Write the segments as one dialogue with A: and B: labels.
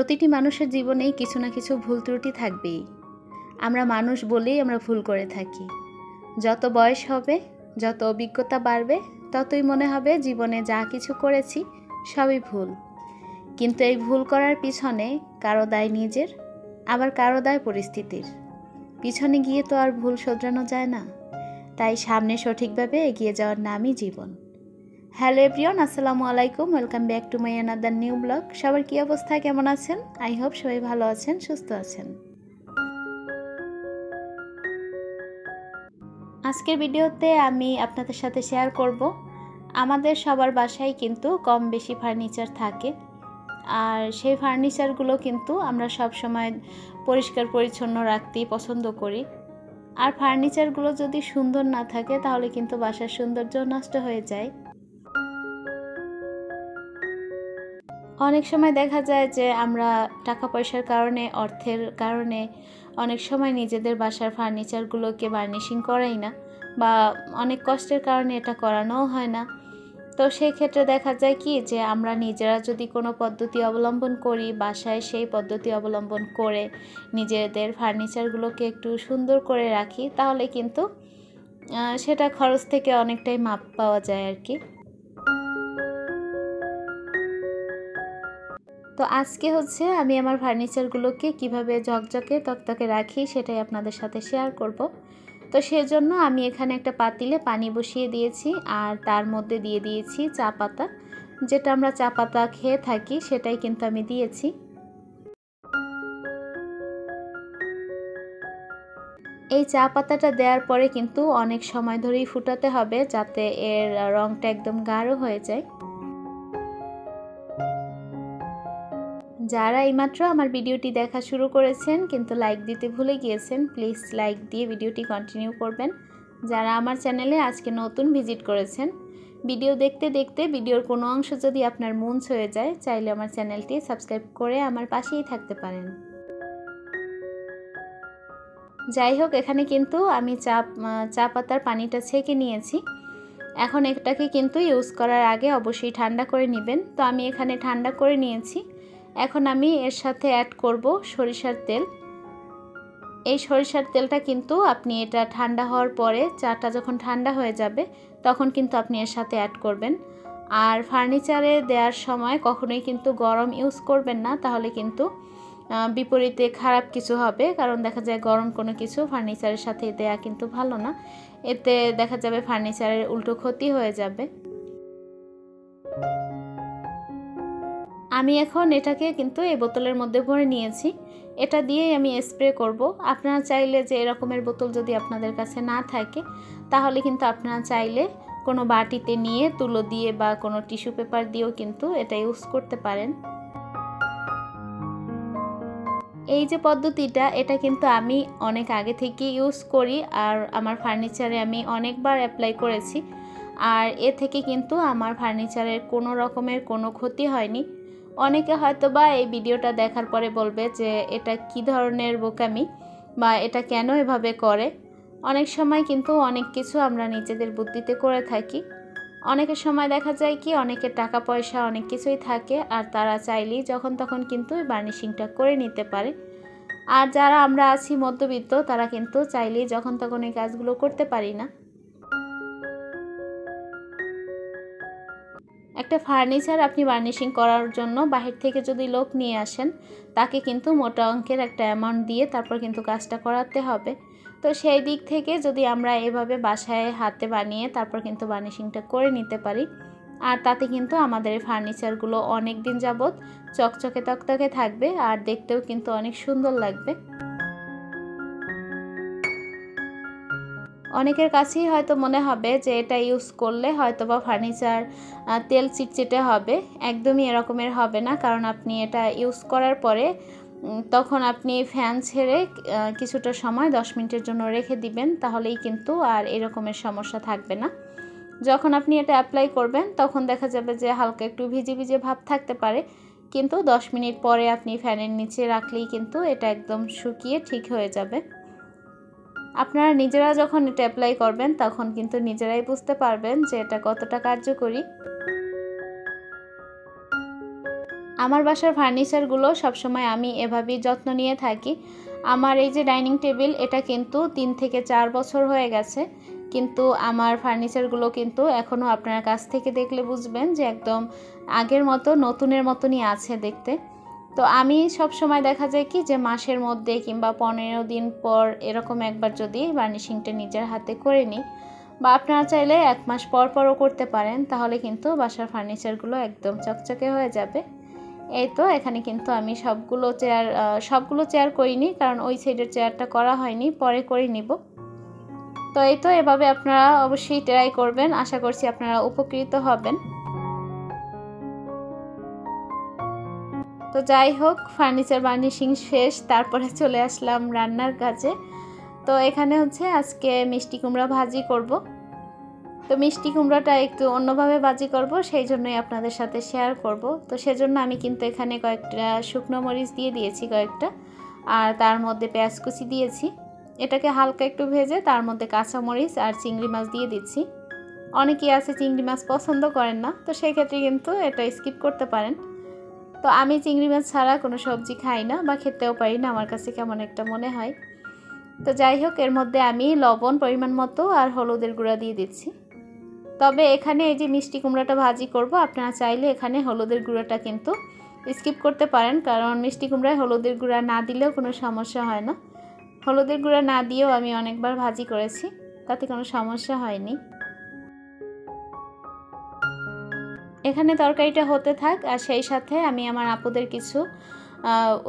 A: প্রতিটি মানুষের জীবনেই কিছু না কিছু ভুল ত্রুটি থাকবেই। আমরা মানুষ বলেই আমরা ভুল করে থাকি। যত বয়স হবে, যত অভিজ্ঞতা বাড়বে, ততই মনে হবে জীবনে যা কিছু করেছি সবই ভুল। কিন্তু এই ভুল করার পিছনে কারো দায় নিজের, আবার কারো দায় পরিস্থিতির। পিছনে গিয়ে তো আর ভুল শোধরানো যায় না। তাই সামনে সঠিকভাবে এগিয়ে যাওয়ার নামই জীবন। হ্যালো এভরিওয়ান, আসসালামু আলাইকুম। Welcome back to my another new blog. সবার কী অবস্থা, কেমন আছেন? আই হোপ সবাই ভালো আছেন, সুস্থ আছেন। আজকের ভিডিওতে আমি আপনাদের সাথে শেয়ার করব, আমাদের সবার বাসায় কিন্তু কম বেশি ফার্নিচার থাকে। আর সেই ফার্নিচারগুলো কিন্তু আমরা সব সময় পরিষ্কার পরিচ্ছন্ন রাখতেই পছন্দ করি। আর ফার্নিচারগুলো যদি সুন্দর না থাকে তাহলে কিন্তু বাসার সৌন্দর্য নষ্ট হয়ে যায়। অনেক সময় দেখা যায় যে আমরা টাকা পয়সার কারণে, অর্থের কারণে অনেক সময় নিজেদের বাসার ফার্নিচারগুলোকে বার্নিশিং করাই না, বা অনেক কষ্টের কারণে এটা করানোও হয় না। তো সেই ক্ষেত্রে দেখা যায় কি যে আমরা নিজেরা যদি কোনো পদ্ধতি অবলম্বন করি, বাসায় সেই পদ্ধতি অবলম্বন করে নিজেদের ফার্নিচারগুলোকে একটু সুন্দর করে রাখি, তাহলে কিন্তু সেটা খরচ থেকে অনেকটাই মাপ পাওয়া যায় আর কি। তো আজকে আমি আমার ফার্নিচারগুলোকে কিভাবে ঝকঝকে তকতকে রাখি সেটাই আপনাদের সাথে শেয়ার করব। তো সেজন্য আমি এখানে একটা পাতিলে পানি বসিয়ে দিয়েছি, আর তার মধ্যে দিয়ে দিয়েছি চা পাতা। যেটা আমরা চা পাতা খেয়ে থাকি সেটাই কিন্তু আমি দিয়েছি। এই চা পাতাটা দেওয়ার পরে কিন্তু অনেক সময় ধরেই ফুটাতে হবে, যাতে এর রঙটা একদম গাঢ় হয়ে যায়। যারা এইমাত্র আমার ভিডিওটি দেখা শুরু করেছেন কিন্তু লাইক দিতে ভুলে গিয়েছেন, প্লিজ লাইক দিয়ে ভিডিওটি কন্টিনিউ করবেন। যারা আমার চ্যানেলে আজকে নতুন ভিজিট করেছেন, ভিডিও দেখতে দেখতে ভিডিওর কোনো অংশ যদি আপনার মন ছুঁয়ে যায়, চাইলে আমার চ্যানেলটি সাবস্ক্রাইব করে আমার পাশেই থাকতে পারেন। যাই হোক, এখানে কিন্তু আমি চা পাতার পানিটা ছেঁকে নিয়েছি। এখন এটাকে কিন্তু ইউজ করার আগে অবশ্যই ঠান্ডা করে নেবেন। তো আমি এখানে ঠান্ডা করে নিয়েছি। এখন আমি এর সাথে অ্যাড করব সরিষার তেল। এই সরিষার তেলটা কিন্তু আপনি এটা ঠান্ডা হওয়ার পরে, চাটা যখন ঠান্ডা হয়ে যাবে তখন কিন্তু আপনি এর সাথে অ্যাড করবেন। আর ফার্নিচারে দেওয়ার সময় কখনোই কিন্তু গরম ইউজ করবেন না, তাহলে কিন্তু বিপরীতে খারাপ কিছু হবে। কারণ দেখা যায় গরম কোনো কিছু ফার্নিচারের সাথে দেয়া কিন্তু ভালো না। এতে দেখা যাবে ফার্নিচারের উল্টো ক্ষতি হয়ে যাবে। আমি এখন এটাকে কিন্তু এই বোতলের মধ্যে ভরে নিয়েছি। এটা দিয়েই আমি স্প্রে করব। আপনারা চাইলে, যে এরকমের বোতল যদি আপনাদের কাছে না থাকে, তাহলে কিন্তু আপনারা চাইলে কোনো বাটিতে নিয়ে তুলো দিয়ে বা কোনো টিস্যু পেপার দিয়েও কিন্তু এটা ইউজ করতে পারেন। এই যে পদ্ধতিটা, এটা কিন্তু আমি অনেক আগে থেকে ইউজ করি, আর আমার ফার্নিচারে আমি অনেকবার অ্যাপ্লাই করেছি। আর এ থেকে কিন্তু আমার ফার্নিচারের কোনো রকমের কোনো ক্ষতি হয়নি। অনেকে হয়তো বা এই ভিডিওটা দেখার পরে বলবে যে এটা কি ধরনের বোকামি, বা এটা কেন এভাবে করে। অনেক সময় কিন্তু অনেক কিছু আমরা নিজেদের বুদ্ধিতে করে থাকি। অনেকের সময় দেখা যায় কি, অনেকের টাকা পয়সা অনেক কিছুই থাকে, আর তারা চাইলেই যখন তখন কিন্তু বার্নিশিংটা করে নিতে পারে। আর যারা আমরা আছি মধ্যবিত্ত, তারা কিন্তু চাইলেই যখন তখন এই কাজগুলো করতে পারি না। একটা ফার্নিচার আপনি বার্নিশিং করার জন্য বাহির থেকে যদি লোক নিয়ে আসেন, তাকে কিন্তু মোটা অঙ্কের একটা অ্যামাউন্ট দিয়ে তারপর কিন্তু কাজটা করাতে হবে। তো সেই দিক থেকে যদি আমরা এভাবে বাসায় হাতে বানিয়ে তারপর কিন্তু বার্নিশিংটা করে নিতে পারি, আর তাতে কিন্তু আমাদের এই ফার্নিচারগুলো অনেক দিন যাবত চকচকে তকতকে থাকবে, আর দেখতেও কিন্তু অনেক সুন্দর লাগবে। অনেকের কাছেই হয়তো মনে হবে যে এটা ইউজ করলে হয়তো বা ফার্নিচার তেল চিটচিটে হবে। একদমই এরকমের হবে না, কারণ আপনি এটা ইউজ করার পরে তখন আপনি ফ্যান ছেড়ে কিছুটা সময় 10 মিনিটের জন্য রেখে দিবেন, তাহলেই কিন্তু আর এরকমের সমস্যা থাকবে না। যখন আপনি এটা অ্যাপ্লাই করবেন তখন দেখা যাবে যে হালকা একটু ভিজে ভিজে ভাব থাকতে পারে, কিন্তু 10 মিনিট পরে আপনি ফ্যানের নিচে রাখলেই কিন্তু এটা একদম শুকিয়ে ঠিক হয়ে যাবে। আপনারা নিজেরা যখন এটা অ্যাপ্লাই করবেন তখন কিন্তু নিজেরাই বুঝতে পারবেন যে এটা কতটা কার্যকরী। আমার বাসার ফার্নিচারগুলো সবসময় আমি এভাবেই যত্ন নিয়ে থাকি। আমার এই যে ডাইনিং টেবিল, এটা কিন্তু 3 থেকে 4 বছর হয়ে গেছে, কিন্তু আমার ফার্নিচারগুলো কিন্তু এখনও আপনার কাছ থেকে দেখলে বুঝবেন যে একদম আগের মতো নতুনের মতনই আছে দেখতে। তো আমি সব সময় দেখা যায় কি যে মাসের মধ্যে কিংবা 15 দিন পর এরকম একবার যদি বার্নিশিংটা নিজের হাতে করে নিই, বা আপনারা চাইলে 1 মাস পর পরও করতে পারেন, তাহলে কিন্তু বাসার ফার্নিচারগুলো একদম চকচকে হয়ে যাবে। এই তো এখানে কিন্তু আমি সবগুলো চেয়ার করিনি, কারণ ওই সাইডের চেয়ারটা করা হয়নি, পরে করে নিব। তো এই তো এভাবে আপনারা অবশ্যই ট্রাই করবেন, আশা করছি আপনারা উপকৃত হবেন। তো যাই হোক, ফার্নিচার বার্নিশিং শেষ, তারপরে চলে আসলাম রান্নার কাজে। তো এখানে হচ্ছে আজকে মিষ্টি কুমড়া ভাজি করব। তো মিষ্টি কুমড়াটা একটু অন্যভাবে ভাজি করব, সেই জন্যই আপনাদের সাথে শেয়ার করব। তো সেজন্য আমি কিন্তু এখানে কয়েকটা শুকনো মরিচ দিয়ে দিয়েছি কয়েকটা, আর তার মধ্যে পেঁয়াজ কুচি দিয়েছি। এটাকে হালকা একটু ভেজে তার মধ্যে কাঁচা মরিচ আর চিংড়ি মাছ দিয়ে দিচ্ছি। অনেকেই আছে চিংড়ি মাছ পছন্দ করেন না, তো সেক্ষেত্রে কিন্তু এটা স্কিপ করতে পারেন। তো আমি চিংড়ি মাছ ছাড়া কোনো সবজি খাই না, বা খেতেও পারি না, আমার কাছে কেমন একটা মনে হয়। তো যাই হোক, এর মধ্যে আমি লবণ পরিমাণ মতো আর হলুদের গুঁড়া দিয়ে দিচ্ছি। তবে এখানে এই যে মিষ্টি কুমড়াটা ভাজি করব, আপনারা চাইলে এখানে হলুদের গুঁড়াটা কিন্তু স্কিপ করতে পারেন, কারণ মিষ্টি কুমড়ায় হলুদের গুঁড়া না দিলেও কোনো সমস্যা হয় না। হলুদের গুঁড়া না দিয়েও আমি অনেকবার ভাজি করেছি, তাতে কোনো সমস্যা হয়নি। এখানে তরকারিটা হতে থাক, আর সেই সাথে আমি আমার আপুদের কিছু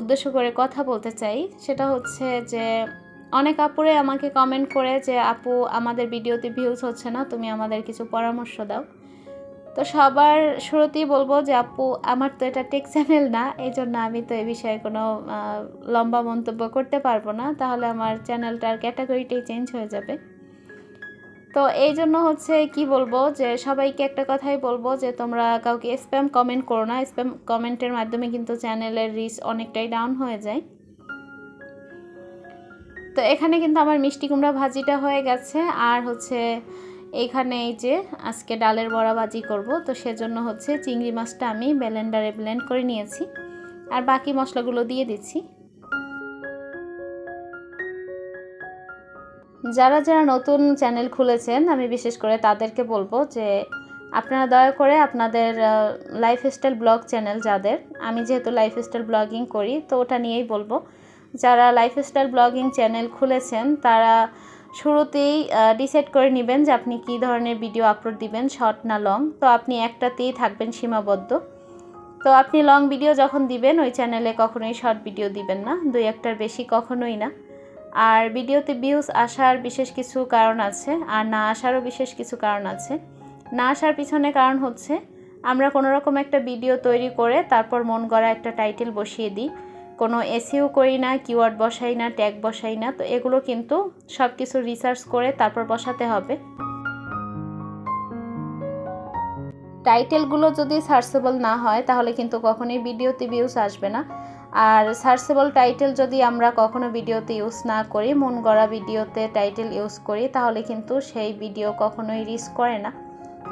A: উদ্দেশ্য করে কথা বলতে চাই। সেটা হচ্ছে যে অনেক আপুরে আমাকে কমেন্ট করে যে আপু, আমাদের ভিডিওতে ভিউজ হচ্ছে না, তুমি আমাদের কিছু পরামর্শ দাও। তো সবার শুরুতেই বলবো যে আপু, আমার তো এটা টেক চ্যানেল না, এই জন্য আমি তো এই বিষয়ে কোনো লম্বা মন্তব্য করতে পারবো না, তাহলে আমার চ্যানেলটার ক্যাটাগরিটাই চেঞ্জ হয়ে যাবে। তো এই জন্য হচ্ছে কি বলবো, যে সবাইকে একটা কথাই বলবো যে তোমরা কাউকে স্প্যাম কমেন্ট করো না। স্প্যাম কমেন্টের মাধ্যমে কিন্তু চ্যানেলের রিচ অনেকটাই ডাউন হয়ে যায়। তো এখানে কিন্তু আমার মিষ্টি কুমড়া ভাজিটা হয়ে গেছে, আর হচ্ছে এইখানে এই যে আজকে ডালের বড়া ভাজি করব, তো সেজন্য হচ্ছে চিংড়ি মাছটা আমি ব্লেন্ডারে ব্লেন্ড করে নিয়েছি, আর বাকি মশলাগুলো দিয়ে দিচ্ছি। যারা যারা নতুন চ্যানেল খুলেছেন, আমি বিশেষ করে তাদেরকে বলবো যে আপনারা দয়া করে আপনাদের লাইফস্টাইল ব্লগ চ্যানেল যাদের, আমি যেহেতু লাইফস্টাইল ব্লগিং করি, তো ওটা নিয়েই বলবো, যারা লাইফস্টাইল ব্লগিং চ্যানেল খুলেছেন তারা শুরুতেই ডিসাইড করে নেবেন যে আপনি কী ধরনের ভিডিও আপলোড দিবেন, শর্ট না লং। তো আপনি একটাতেই থাকবেন সীমাবদ্ধ। তো আপনি লং ভিডিও যখন দিবেন ওই চ্যানেলে কখনোই শর্ট ভিডিও দিবেন না, 2-1টার বেশি কখনোই না। আর ভিডিওতে ভিউজ আসার বিশেষ কিছু কারণ আছে, আর না আসারও বিশেষ কিছু কারণ আছে। না আসার পিছনে কারণ হচ্ছে আমরা কোনো রকম একটা ভিডিও তৈরি করে তারপর মন গড়া একটা টাইটেল বসিয়ে দিই, কোনো এসইও করি না, কিওয়ার্ড বসাই না, ট্যাগ বসাই না। তো এগুলো কিন্তু সব কিছু রিসার্চ করে তারপর বসাতে হবে। টাইটেলগুলো যদি সার্চেবল না হয় তাহলে কিন্তু কখনোই ভিডিওতে ভিউজ আসবে না। আর সার্চেবল টাইটেল যদি আমরা কখনো ভিডিওতে ইউজ না করি, মন গড়া ভিডিওতে টাইটেল ইউজ করি, তাহলে কিন্তু সেই ভিডিও কখনোই রিচ করে না।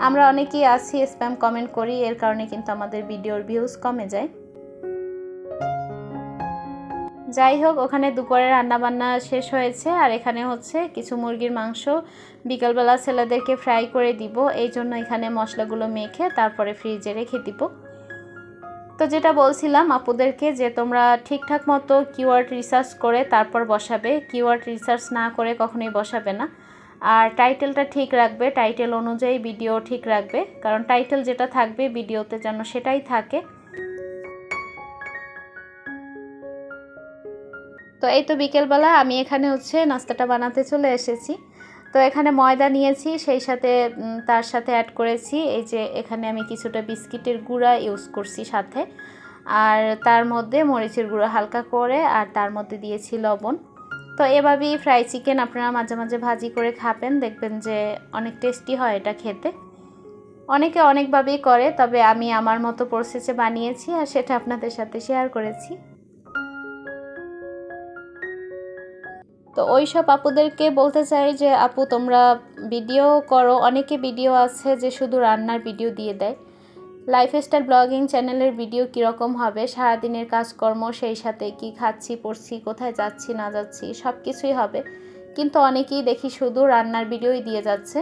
A: আমরা অনেকেই আছি স্প্যাম কমেন্ট করি, এর কারণে কিন্তু আমাদের ভিডিওর ভিউজ কমে যায়। যাই হোক, ওখানে দুপুরে রান্নাবান্না শেষ হয়েছে, আর এখানে হচ্ছে কিছু মুরগির মাংস বিকালবেলা ছেলেদেরকে ফ্রাই করে দিব, এই জন্য এখানে মশলাগুলো মেখে তারপরে ফ্রিজে রেখে দিব। তো যেটা বলছিলাম আপুদেরকে, যে তোমরা ঠিকঠাক মতো কিওয়ার্ড রিসার্চ করে তারপর বসাবে, কিওয়ার্ড রিসার্চ না করে কখনোই বসাবে না। আর টাইটেলটা ঠিক রাখবে, টাইটেল অনুযায়ী ভিডিও ঠিক রাখবে, কারণ টাইটেল যেটা থাকবে ভিডিওতে যেন সেটাই থাকে। তো এই তো বিকেলবেলা আমি এখানে হচ্ছে নাস্তাটা বানাতে চলে এসেছি। তো এখানে ময়দা নিয়েছি, সেই সাথে তার সাথে অ্যাড করেছি এই যে এখানে আমি কিছুটা বিস্কিটের গুঁড়া ইউজ করছি সাথে, আর তার মধ্যে মরিচের গুঁড়া হালকা করে, আর তার মধ্যে দিয়েছি লবণ। তো এভাবেই ফ্রাই চিকেন আপনারা মাঝে মাঝে ভাজি করে খাবেন, দেখবেন যে অনেক টেস্টি হয় এটা খেতে। অনেকে অনেকভাবেই করে, তবে আমি আমার মতো প্রসেসে বানিয়েছি আর সেটা আপনাদের সাথে শেয়ার করেছি। তো ওই সব আপুদেরকে বলতে চাই যে আপু, তোমরা ভিডিও করো, অনেকে ভিডিও আছে যে শুধু রান্নার ভিডিও দিয়ে দেয়, লাইফস্টাইল ব্লগিং চ্যানেলের ভিডিও কীরকম হবে, সারাদিনের কাজকর্ম, সেই সাথে কি খাচ্ছি পড়ছি, কোথায় যাচ্ছি না যাচ্ছি সব কিছুই হবে। কিন্তু অনেকেই দেখি শুধু রান্নার ভিডিওই দিয়ে যাচ্ছে,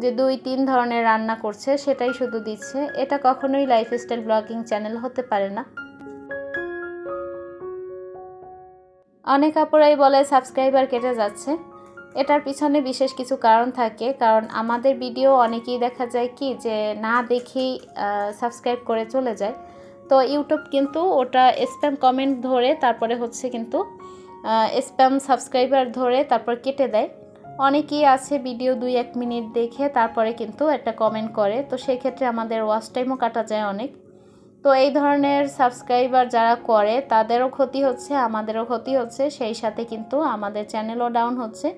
A: যে 2-3 ধরনের রান্না করছে সেটাই শুধু দিচ্ছে। এটা কখনোই লাইফস্টাইল ব্লগিং চ্যানেল হতে পারে না। অনেক আপুরাই বলে সাবস্ক্রাইবার কেটে যাচ্ছে। এটার পিছনে বিশেষ কিছু কারণ থাকে, কারণ আমাদের ভিডিও অনেকেই দেখা যায় কি যে না দেখেই সাবস্ক্রাইব করে চলে যায়। তো ইউটিউব কিন্তু ওটা স্প্যাম কমেন্ট ধরে তারপরে হচ্ছে কিন্তু স্প্যাম সাবস্ক্রাইবার ধরে তারপর কেটে দেয়। অনেকেই আছে ভিডিও 2-1 মিনিট দেখে তারপরে কিন্তু একটা কমেন্ট করে, তো সেই ক্ষেত্রে আমাদের ওয়াচ টাইমও কাটা যায় অনেক। তো এই ধরনের সাবস্ক্রাইবার যারা করে তাদেরও ক্ষতি হচ্ছে, আমাদেরও ক্ষতি হচ্ছে, সেই সাথে কিন্তু আমাদের চ্যানেলও ডাউন হচ্ছে।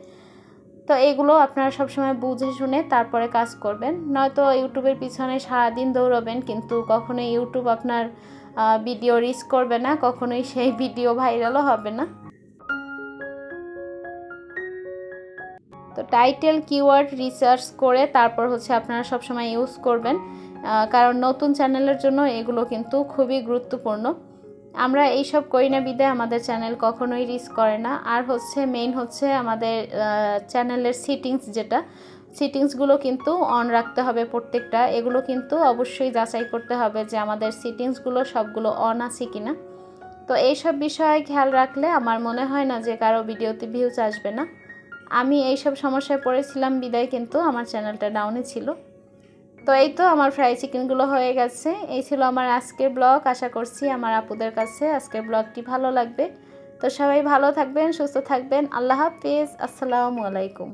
A: তো এগুলো আপনারা সবসময় বুঝে শুনে তারপরে কাজ করবেন, নয়তো ইউটিউবের পিছনে সারাদিন দৌড়াবেন কিন্তু কখনোই ইউটিউব আপনার ভিডিও রিচ করবে না, কখনোই সেই ভিডিও ভাইরালও হবে না। তো টাইটেল কিওয়ার্ড রিসার্চ করে তারপর হচ্ছে আপনারা সবসময় ইউজ করবেন, কারণ নতুন চ্যানেলের জন্য এগুলো কিন্তু খুবই গুরুত্বপূর্ণ। আমরা এইসব করি না বিধায় আমাদের চ্যানেল কখনোই রিচ করে না। আর হচ্ছে মেইন হচ্ছে আমাদের চ্যানেলের সিটিংসগুলো কিন্তু অন রাখতে হবে প্রত্যেকটা। এগুলো কিন্তু অবশ্যই যাচাই করতে হবে যে আমাদের সিটিংসগুলো সবগুলো অন আছে কিনা। তো এইসব বিষয়ে খেয়াল রাখলে আমার মনে হয় না যে কারো ভিডিওতে ভিউজ আসবে না। আমি এইসব সমস্যায় পড়েছিলাম বিদায় কিন্তু আমার চ্যানেলটা ডাউনে ছিল। তো এই তো আমার ফ্রাই চিকেনগুলো হয়ে গেছে। এই ছিল আমার আজকের ব্লগ। আশা করছি আমার আপুদের কাছে আজকের ব্লগটি ভালো লাগবে। তো সবাই ভালো থাকবেন, সুস্থ থাকবেন। আল্লাহ হাফেজ, আসসালামু আলাইকুম।